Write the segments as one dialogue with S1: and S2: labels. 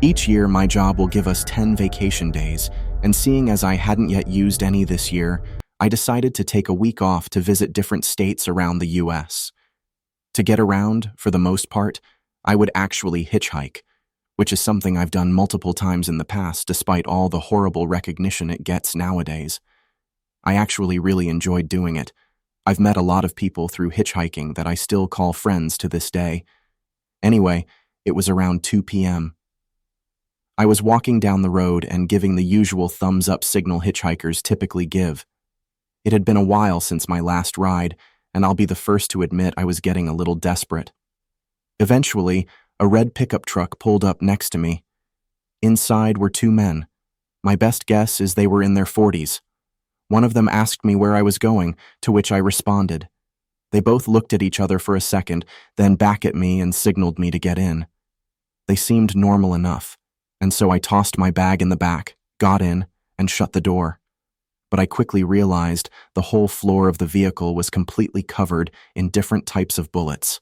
S1: Each year, my job will give us 10 vacation days, and seeing as I hadn't yet used any this year, I decided to take a week off to visit different states around the US. To get around, for the most part, I would actually hitchhike, which is something I've done multiple times in the past despite all the horrible recognition it gets nowadays. I actually really enjoyed doing it. I've met a lot of people through hitchhiking that I still call friends to this day. Anyway, it was around 2 p.m. I was walking down the road and giving the usual thumbs-up signal hitchhikers typically give. It had been a while since my last ride, and I'll be the first to admit I was getting a little desperate. Eventually, a red pickup truck pulled up next to me. Inside were two men. My best guess is they were in their 40s. One of them asked me where I was going, to which I responded. They both looked at each other for a second, then back at me and signaled me to get in. They seemed normal enough, and so I tossed my bag in the back, got in, and shut the door. But I quickly realized the whole floor of the vehicle was completely covered in different types of bullets.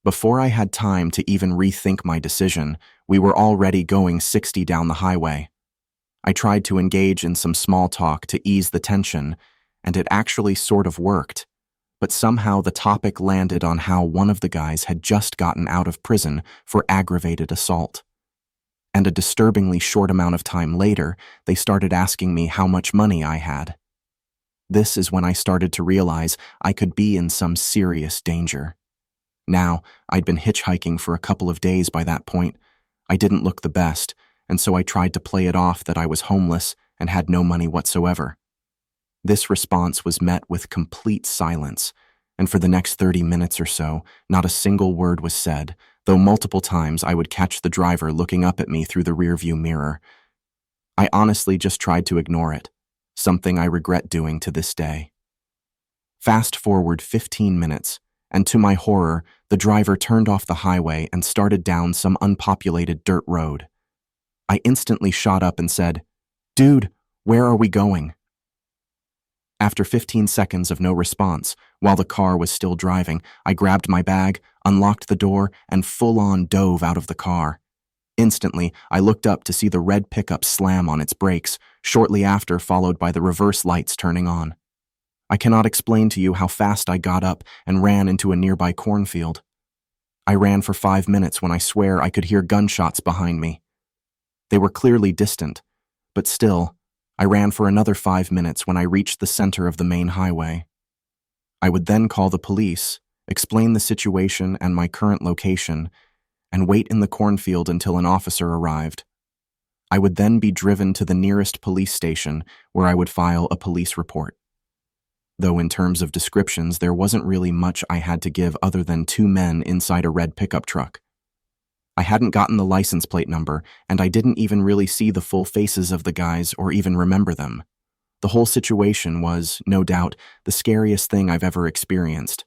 S1: Before I had time to even rethink my decision, we were already going 60 down the highway. I tried to engage in some small talk to ease the tension, and it actually sort of worked. But somehow the topic landed on how one of the guys had just gotten out of prison for aggravated assault. And a disturbingly short amount of time later, they started asking me how much money I had. This is when I started to realize I could be in some serious danger. Now, I'd been hitchhiking for a couple of days by that point. I didn't look the best, and so I tried to play it off that I was homeless and had no money whatsoever. This response was met with complete silence, and for the next 30 minutes or so, not a single word was said, though multiple times I would catch the driver looking up at me through the rearview mirror. I honestly just tried to ignore it, something I regret doing to this day. Fast forward 15 minutes, and to my horror, the driver turned off the highway and started down some unpopulated dirt road. I instantly shot up and said, "Dude, where are we going?" After 15 seconds of no response, while the car was still driving, I grabbed my bag, unlocked the door, and full-on dove out of the car. Instantly, I looked up to see the red pickup slam on its brakes, shortly after followed by the reverse lights turning on. I cannot explain to you how fast I got up and ran into a nearby cornfield. I ran for 5 minutes when I swear I could hear gunshots behind me. They were clearly distant, but still, I ran for another 5 minutes when I reached the center of the main highway. I would then call the police, explain the situation and my current location, and wait in the cornfield until an officer arrived. I would then be driven to the nearest police station where I would file a police report. Though in terms of descriptions, there wasn't really much I had to give other than two men inside a red pickup truck. I hadn't gotten the license plate number, and I didn't even really see the full faces of the guys or even remember them. The whole situation was, no doubt, the scariest thing I've ever experienced.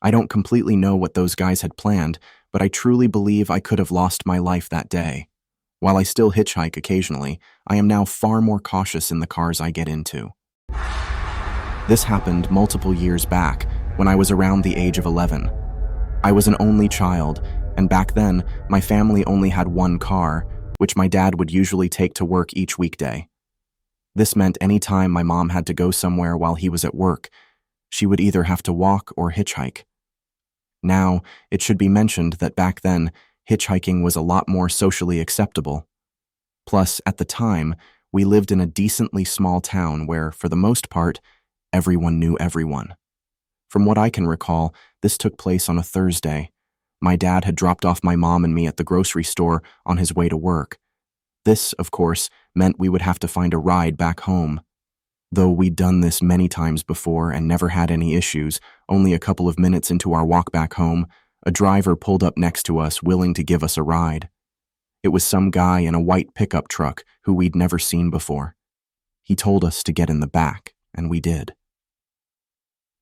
S1: I don't completely know what those guys had planned, but I truly believe I could have lost my life that day. While I still hitchhike occasionally, I am now far more cautious in the cars I get into. This happened multiple years back, when I was around the age of 11. I was an only child, and back then, my family only had one car, which my dad would usually take to work each weekday. This meant any time my mom had to go somewhere while he was at work, she would either have to walk or hitchhike. Now, it should be mentioned that back then, hitchhiking was a lot more socially acceptable. Plus, at the time, we lived in a decently small town where, for the most part, everyone knew everyone. From what I can recall, this took place on a Thursday. My dad had dropped off my mom and me at the grocery store on his way to work. This, of course, meant we would have to find a ride back home. Though we'd done this many times before and never had any issues, only a couple of minutes into our walk back home, a driver pulled up next to us willing to give us a ride. It was some guy in a white pickup truck who we'd never seen before. He told us to get in the back, and we did.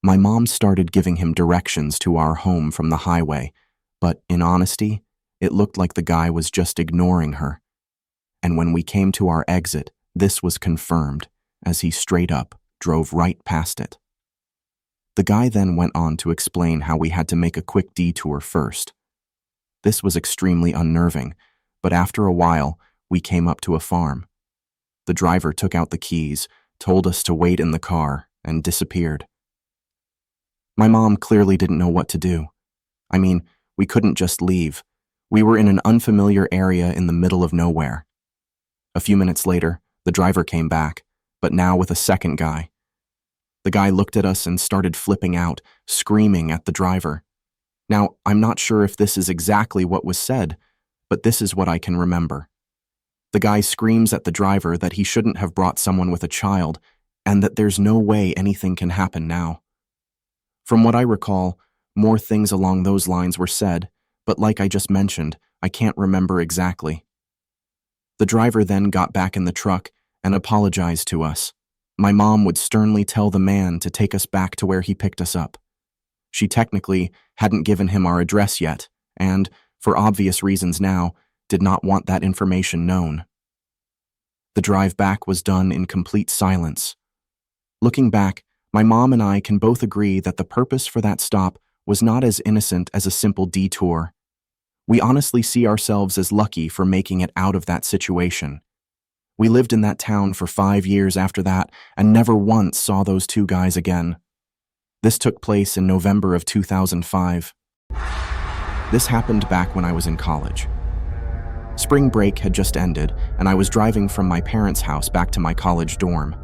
S1: My mom started giving him directions to our home from the highway, but in honesty, it looked like the guy was just ignoring her. And when we came to our exit, this was confirmed, as he straight up drove right past it. The guy then went on to explain how we had to make a quick detour first. This was extremely unnerving, but after a while, we came up to a farm. The driver took out the keys, told us to wait in the car, and disappeared. My mom clearly didn't know what to do. I mean, we couldn't just leave. We were in an unfamiliar area in the middle of nowhere. A few minutes later, the driver came back, but now with a second guy. The guy looked at us and started flipping out, screaming at the driver. Now, I'm not sure if this is exactly what was said, but this is what I can remember. The guy screams at the driver that he shouldn't have brought someone with a child, and that there's no way anything can happen now. From what I recall, more things along those lines were said, but like I just mentioned, I can't remember exactly. The driver then got back in the truck and apologized to us. My mom would sternly tell the man to take us back to where he picked us up. She technically hadn't given him our address yet, and, for obvious reasons now, did not want that information known. The drive back was done in complete silence. Looking back, my mom and I can both agree that the purpose for that stop was not as innocent as a simple detour. We honestly see ourselves as lucky for making it out of that situation. We lived in that town for 5 years after that and never once saw those two guys again. This took place in November of 2005. This happened back when I was in college. Spring break had just ended, and I was driving from my parents' house back to my college dorm.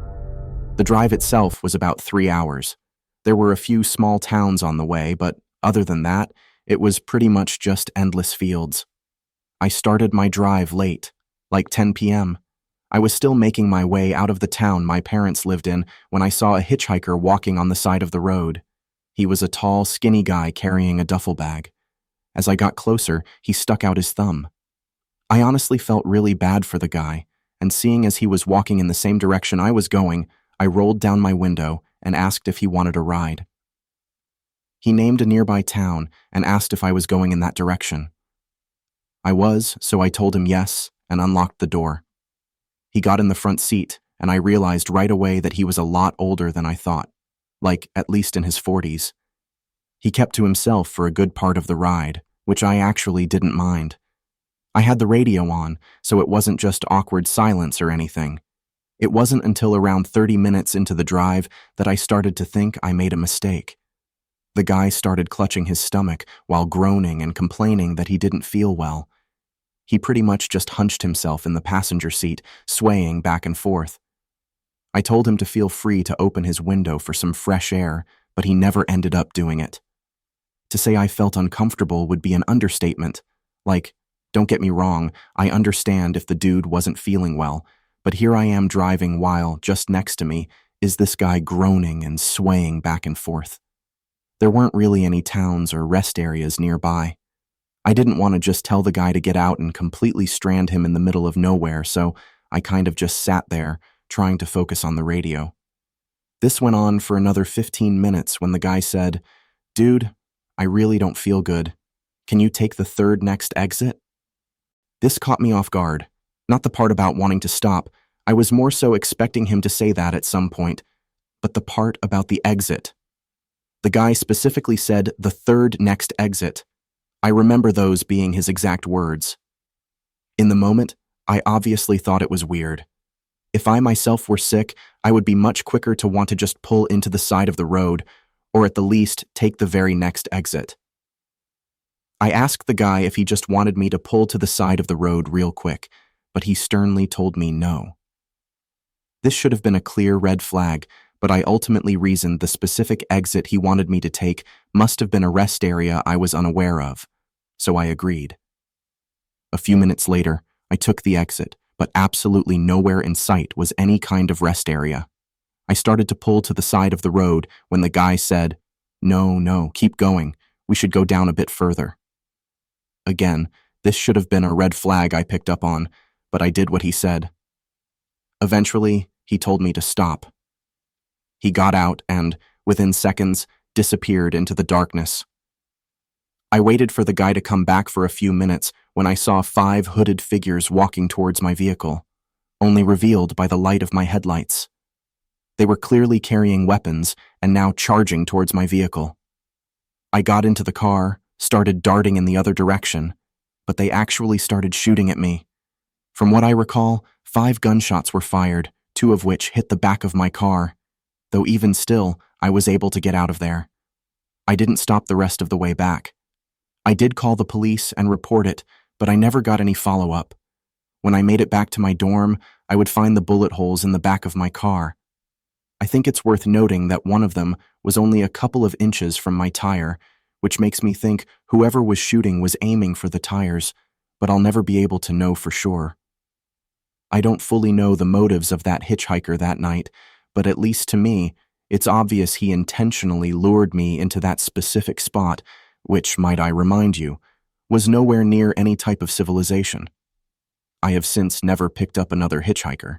S1: The drive itself was about 3 hours. There were a few small towns on the way, but other than that, it was pretty much just endless fields. I started my drive late, like 10 p.m. I was still making my way out of the town my parents lived in when I saw a hitchhiker walking on the side of the road. He was a tall, skinny guy carrying a duffel bag. As I got closer, he stuck out his thumb. I honestly felt really bad for the guy, and seeing as he was walking in the same direction I was going, I rolled down my window and asked if he wanted a ride. He named a nearby town and asked if I was going in that direction. I was, so I told him yes and unlocked the door. He got in the front seat, and I realized right away that he was a lot older than I thought, like at least in his 40s. He kept to himself for a good part of the ride, which I actually didn't mind. I had the radio on, so it wasn't just awkward silence or anything. It wasn't until around 30 minutes into the drive that I started to think I made a mistake. The guy started clutching his stomach while groaning and complaining that he didn't feel well. He pretty much just hunched himself in the passenger seat, swaying back and forth. I told him to feel free to open his window for some fresh air, but he never ended up doing it. To say I felt uncomfortable would be an understatement. Like, don't get me wrong, I understand if the dude wasn't feeling well, but here I am driving while, just next to me, is this guy groaning and swaying back and forth. There weren't really any towns or rest areas nearby. I didn't want to just tell the guy to get out and completely strand him in the middle of nowhere, so I kind of just sat there, trying to focus on the radio. This went on for another 15 minutes when the guy said, "Dude, I really don't feel good. Can you take the third next exit?" This caught me off guard. Not the part about wanting to stop. I was more so expecting him to say that at some point, but the part about the exit. The guy specifically said the third next exit. I remember those being his exact words. In the moment, I obviously thought it was weird. If I myself were sick, I would be much quicker to want to just pull into the side of the road, or at the least take the very next exit. I asked the guy if he just wanted me to pull to the side of the road real quick, but he sternly told me no. This should have been a clear red flag, but I ultimately reasoned the specific exit he wanted me to take must have been a rest area I was unaware of, so I agreed. A few minutes later, I took the exit, but absolutely nowhere in sight was any kind of rest area. I started to pull to the side of the road when the guy said, No, keep going. We should go down a bit further." Again, this should have been a red flag I picked up on, but I did what he said. Eventually, he told me to stop. He got out and, within seconds, disappeared into the darkness. I waited for the guy to come back for a few minutes when I saw 5 hooded figures walking towards my vehicle, only revealed by the light of my headlights. They were clearly carrying weapons and now charging towards my vehicle. I got into the car, started darting in the other direction, but they actually started shooting at me. From what I recall, 5 gunshots were fired, 2 of which hit the back of my car, though even still, I was able to get out of there. I didn't stop the rest of the way back. I did call the police and report it, but I never got any follow-up. When I made it back to my dorm, I would find the bullet holes in the back of my car. I think it's worth noting that one of them was only a couple of inches from my tire, which makes me think whoever was shooting was aiming for the tires, but I'll never be able to know for sure. I don't fully know the motives of that hitchhiker that night, but at least to me, it's obvious he intentionally lured me into that specific spot, which, might I remind you, was nowhere near any type of civilization. I have since never picked up another hitchhiker.